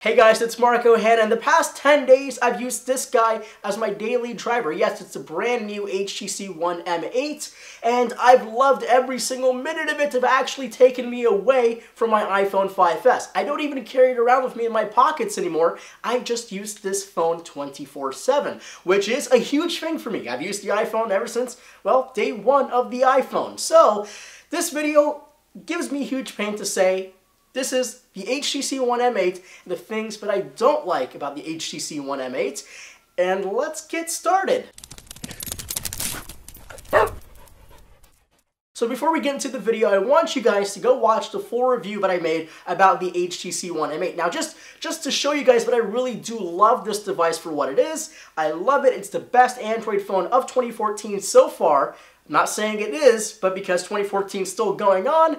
Hey guys, it's Marco Han, and the past 10 days I've used this guy as my daily driver. Yes, it's a brand new HTC One M8, and I've loved every single minute of it. Have actually taken me away from my iPhone 5S. I don't even carry it around with me in my pockets anymore. I just use this phone 24/7, which is a huge thing for me. I've used the iPhone ever since, well, day one of the iPhone. So, this video gives me huge pain to say, this is the HTC One M8, the things that I don't like about the HTC One M8, and let's get started. So before we get into the video, I want you guys to go watch the full review that I made about the HTC One M8. Now, just to show you guys that I really do love this device for what it is. I love it. It's the best Android phone of 2014 so far. I'm not saying it is, but because 2014 is still going on,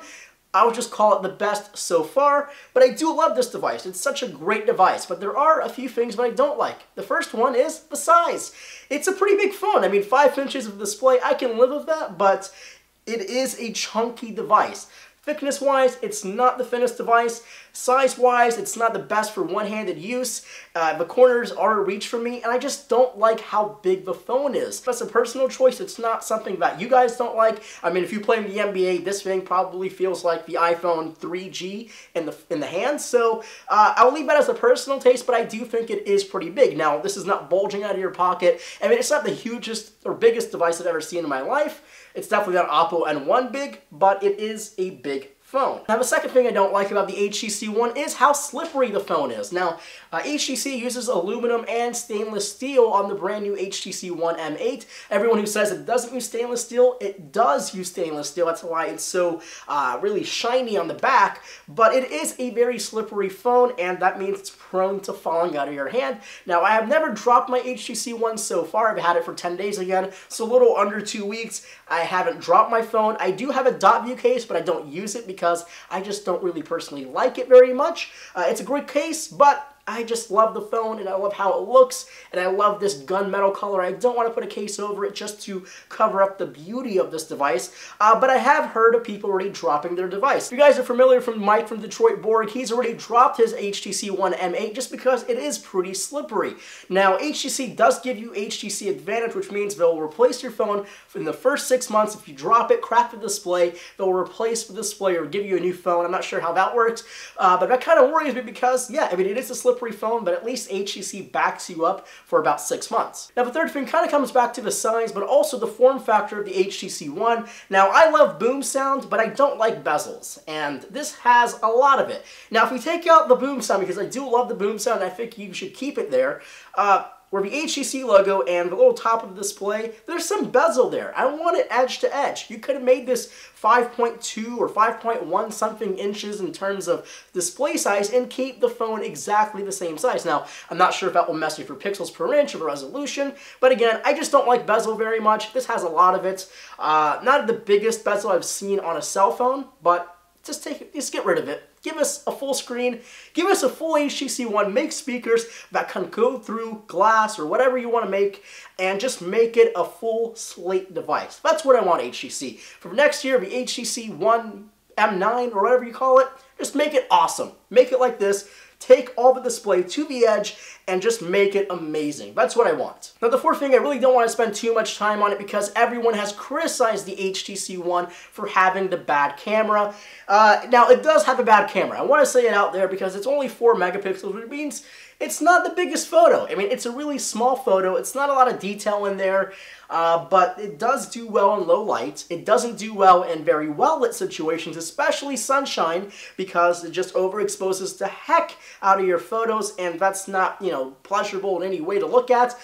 I would just call it the best so far, but I do love this device. It's such a great device, but there are a few things that I don't like. The first one is the size. It's a pretty big phone. I mean, 5 inches of display, I can live with that, but it is a chunky device. Thickness-wise, it's not the thinnest device. Size-wise, it's not the best for one-handed use. The corners are a reach for me, and I just don't like how big the phone is. That's a personal choice. It's not something that you guys don't like. I mean, if you play in the NBA, this thing probably feels like the iPhone 3G in the hand. So I'll leave that as a personal taste, but I do think it is pretty big. Now, this is not bulging out of your pocket. I mean, it's not the hugest or biggest device I've ever seen in my life. It's definitely not Oppo N1 big, but it is a big phone. Now, the second thing I don't like about the HTC One is how slippery the phone is. Now, HTC uses aluminum and stainless steel on the brand new HTC One M8. Everyone who says it doesn't use stainless steel, it does use stainless steel. That's why it's so really shiny on the back, but it is a very slippery phone, and that means it's prone to falling out of your hand. Now, I have never dropped my HTC One so far. I've had it for 10 days again, so a little under 2 weeks. I haven't dropped my phone. I do have a dot view case, but I don't use it because I just don't really personally like it very much. It's a great case, but I just love the phone, and I love how it looks, and I love this gunmetal color. I don't want to put a case over it just to cover up the beauty of this device, but I have heard of people already dropping their device. If you guys are familiar with Mike from Detroit Borg, he's already dropped his HTC One M8 just because it is pretty slippery. Now, HTC does give you HTC Advantage, which means they'll replace your phone in the first 6 months. If you drop it, crack the display, they'll replace the display or give you a new phone. I'm not sure how that works, but that kind of worries me because, yeah, I mean, it is a slippery phone, but at least HTC backs you up for about 6 months. Now, the third thing kind of comes back to the size, but also the form factor of the HTC One. Now, I love boom sound, but I don't like bezels, and this has a lot of it. Now, if we take out the boom sound, because I do love the boom sound, I think you should keep it there, where the HTC logo and the little top of the display, there's some bezel there. I want it edge to edge. You could have made this 5.2 or 5.1 something inches in terms of display size and keep the phone exactly the same size. Now, I'm not sure if that will mess you for pixels per inch or the resolution, but again, I just don't like bezel very much. This has a lot of it. Not the biggest bezel I've seen on a cell phone, but just get rid of it. Give us a full screen, give us a full HTC One, make speakers that can go through glass or whatever you want to make, and just make it a full slate device. That's what I want HTC. For next year, the HTC One M9 or whatever you call it, just make it awesome. Make it like this. Take all the display to the edge and just make it amazing. That's what I want. Now, the fourth thing, I really don't want to spend too much time on it because everyone has criticized the HTC One for having the bad camera. Now, it does have a bad camera. I want to say it out there because it's only 4 megapixels, which means it's not the biggest photo. I mean, it's a really small photo. It's not a lot of detail in there, but it does do well in low light. It doesn't do well in very well-lit situations, especially sunshine, because it just overexposes the heck out of your photos, and that's not, you know, pleasurable in any way to look at.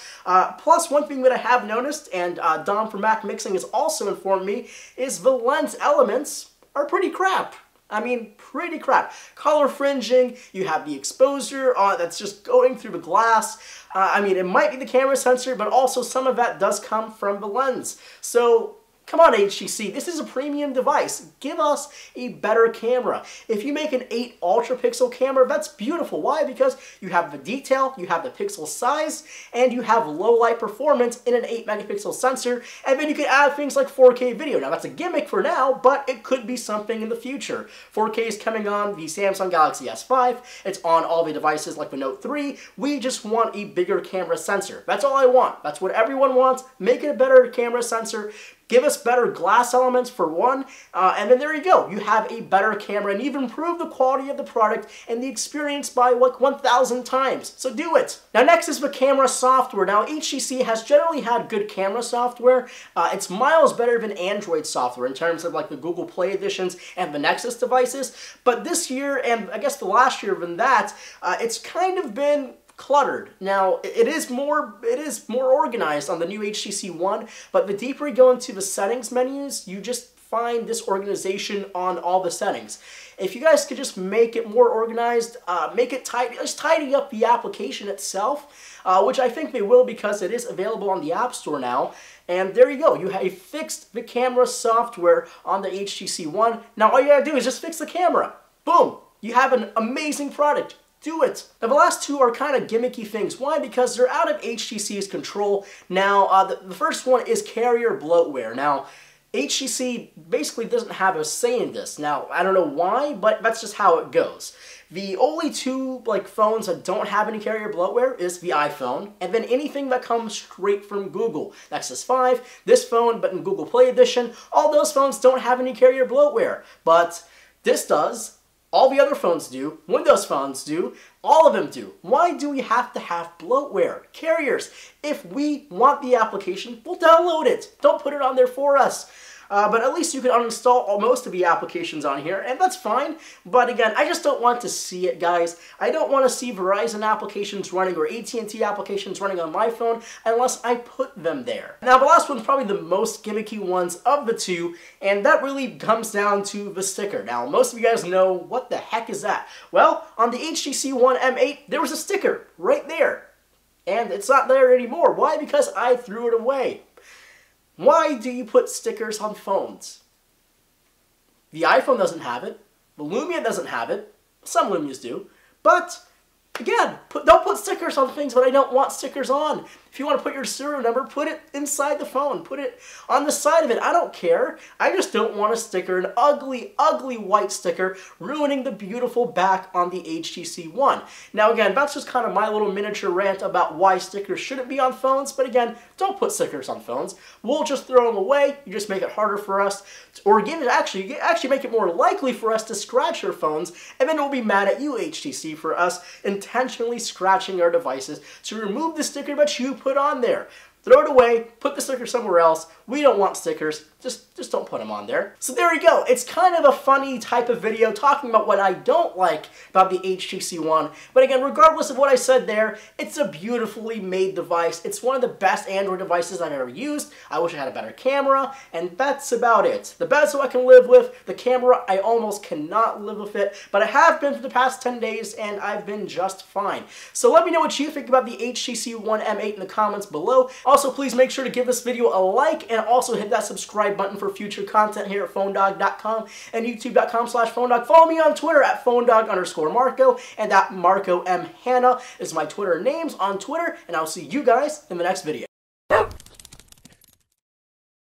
Plus, one thing that I have noticed, and Dom from Mac Mixing has also informed me, is the lens elements are pretty crap. I mean, pretty crap. Color fringing, you have the exposure that's just going through the glass. I mean, it might be the camera sensor, but also some of that does come from the lens. So, Come on, HTC, this is a premium device. Give us a better camera. If you make an 8 ultra pixel camera, that's beautiful. Why? Because you have the detail, you have the pixel size, and you have low light performance in an 8 megapixel sensor, and then you can add things like 4K video. Now that's a gimmick for now, but it could be something in the future. 4K is coming on the Samsung Galaxy S5, it's on all the devices like the Note 3. We just want a bigger camera sensor. That's all I want. That's what everyone wants. Make it a better camera sensor. Give us better glass elements for one, and then there you go. You have a better camera, and you've improved the quality of the product and the experience by like 1,000 times. So do it. Now next is the camera software. Now HTC has generally had good camera software. It's miles better than Android software in terms of like the Google Play editions and the Nexus devices. But this year, and I guess the last year than that, it's kind of been cluttered. Now, it is more organized on the new HTC One, but the deeper you go into the settings menus, you just find disorganization on all the settings. If you guys could just make it more organized, make it tidy, just tidy up the application itself, which I think they will because it is available on the App Store now. And there you go. You have fixed the camera software on the HTC One. Now, all you gotta do is just fix the camera. Boom! You have an amazing product. Do it. Now the last two are kind of gimmicky things. Why? Because they're out of HTC's control. Now the first one is carrier bloatware. Now HTC basically doesn't have a say in this. Now I don't know why, but that's just how it goes. The only two phones that don't have any carrier bloatware is the iPhone, and then anything that comes straight from Google. Nexus 5, this phone, but in Google Play Edition, all those phones don't have any carrier bloatware. But this does. All the other phones do, Windows phones do, all of them do. Why do we have to have bloatware? Carriers, if we want the application, we'll download it. Don't put it on there for us. But at least you can uninstall most of the applications on here, and that's fine. But again, I just don't want to see it, guys. I don't want to see Verizon applications running or AT&T applications running on my phone unless I put them there. Now, the last one's probably the most gimmicky ones of the two, and that really comes down to the sticker. Now, most of you guys know, what the heck is that? Well, on the HTC One M8, there was a sticker right there. And it's not there anymore. Why? Because I threw it away. Why do you put stickers on phones? The iPhone doesn't have it. The Lumia doesn't have it. Some Lumias do. But, again, don't put stickers on things that I don't want stickers on. If you want to put your serial number, put it inside the phone. Put it on the side of it. I don't care. I just don't want a sticker, an ugly, ugly white sticker, ruining the beautiful back on the HTC One. Now again, that's just kind of my little miniature rant about why stickers shouldn't be on phones. But again, don't put stickers on phones. We'll just throw them away. You just make it harder for us. Or actually make it more likely for us to scratch your phones. And then we'll be mad at you, HTC, for us intentionally scratching our devices to remove the sticker that you put on there. Throw it away, put the sticker somewhere else. We don't want stickers. Just don't put them on there. So there you go. It's kind of a funny type of video talking about what I don't like about the HTC One. But again, regardless of what I said there, it's a beautifully made device. It's one of the best Android devices I've ever used. I wish I had a better camera, and that's about it. The bezel I can live with. The camera, I almost cannot live with it. But I have been for the past 10 days, and I've been just fine. So let me know what you think about the HTC One M8 in the comments below. Also, please make sure to give this video a like, and also hit that subscribe button for future content here at phonedog.com and youtube.com/phonedog. Follow me on Twitter at phonedog_Marco, and at Marco M. Hanna is my Twitter names on Twitter, and I'll see you guys in the next video.